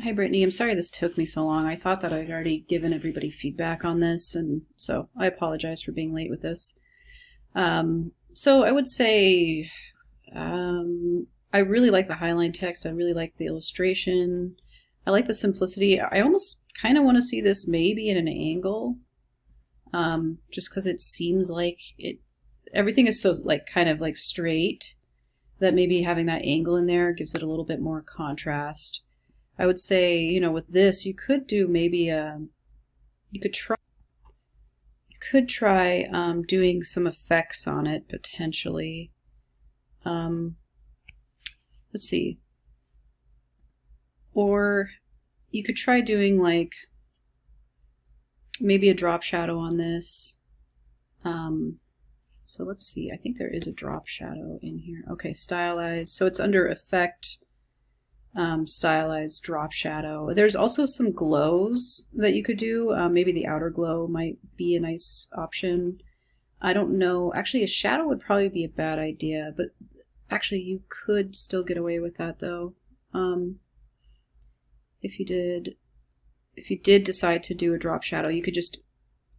Hi, Brittany. I'm sorry this took me so long. I thought that I'd already given everybody feedback on this, and so I apologize for being late with this. So I would say I really like the Highline text. I really like the illustration. I like the simplicity. I almost kind of want to see this maybe at an angle, just because it seems like everything is so like kind of like straight that maybe having that angle in there gives it a little bit more contrast. I would say, with this, you could do maybe you could try doing some effects on it potentially. Let's see. Or you could try doing like maybe a drop shadow on this. So let's see. I think there is a drop shadow in here. Okay, stylized. So it's under effect. Stylized drop shadow. There's also some glows that you could do. Maybe the outer glow might be a nice option. I don't know. Actually, a shadow would probably be a bad idea, but actually you could still get away with that though. If you did decide to do a drop shadow, you could just,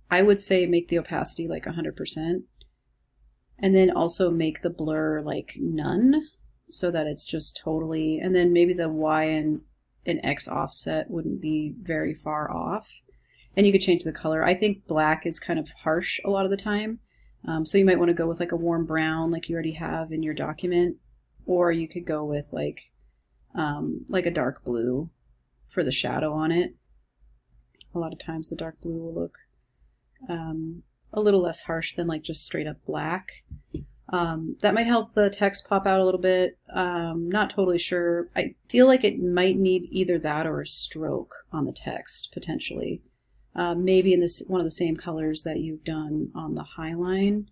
I would say, make the opacity like 100%, and then also make the blur like none, so that it's just totally, and then maybe the Y and X offset wouldn't be very far off. And you could change the color. I think black is kind of harsh a lot of the time. So you might want to go with like a warm brown like you already have in your document, or you could go with like a dark blue for the shadow on it. A lot of times the dark blue will look a little less harsh than like just straight up black. That might help the text pop out a little bit. Not totally sure. I feel like it might need either that or a stroke on the text, potentially. Maybe in this one of the same colors that you've done on the Highline.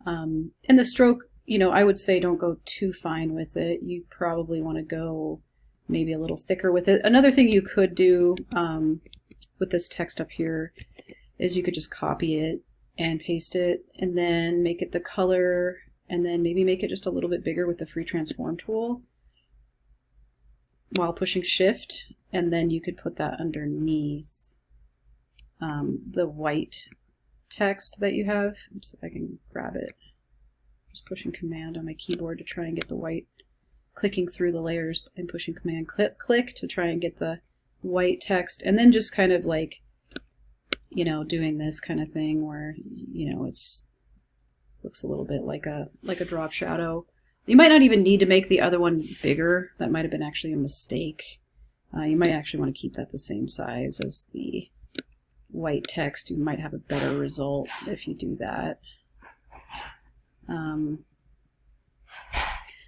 And the stroke, I would say don't go too fine with it. You probably want to go maybe a little thicker with it. Another thing you could do with this text up here is you could just copy it and paste it and then make it the color, and then maybe make it just a little bit bigger with the free transform tool while pushing shift, and then you could put that underneath the white text that you have. Let's see if I can grab it. Just pushing command on my keyboard to try and get the white, clicking through the layers and pushing command click to try and get the white text, and then just kind of like, doing this kind of thing where, it's looks a little bit like a drop shadow. You might not even need to make the other one bigger. That might have been actually a mistake. You might actually want to keep that the same size as the white text. You might have a better result if you do that.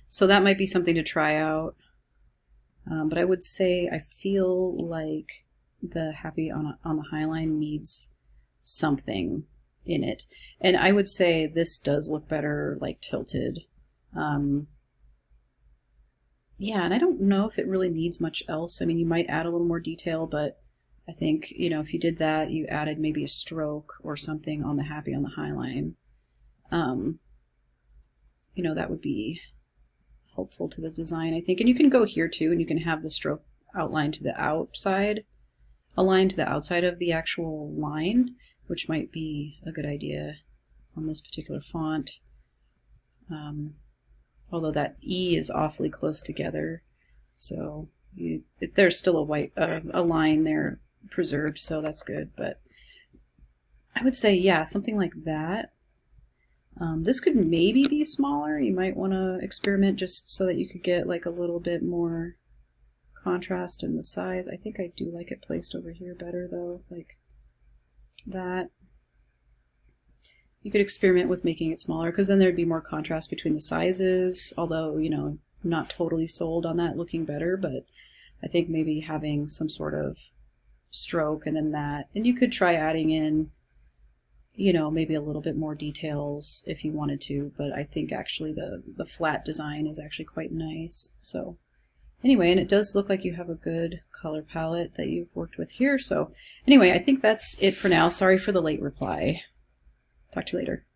So that might be something to try out. But I would say I feel like the Happy on the Highline needs something in it. And I would say this does look better like tilted. Yeah, and I don't know if it really needs much else. I mean, you might add a little more detail, but I think, if you did that, you added maybe a stroke or something on the Happy on the Highline. That would be helpful to the design, I think. And you can go here too, and you can have the stroke outlined to the outside, aligned to the outside of the actual line, which might be a good idea on this particular font. Although that E is awfully close together, so there's still a line there preserved, so that's good. But I would say, yeah, something like that. This could maybe be smaller. You might want to experiment just so that you could get like a little bit more contrast in the size. I think I do like it placed over here better though, like that. You could experiment with making it smaller, because then there'd be more contrast between the sizes, although, not totally sold on that looking better, but I think maybe having some sort of stroke and then that, and you could try adding in, maybe a little bit more details if you wanted to, but I think actually the flat design is actually quite nice. So anyway, and it does look like you have a good color palette that you've worked with here. So anyway, I think that's it for now. Sorry for the late reply. Talk to you later.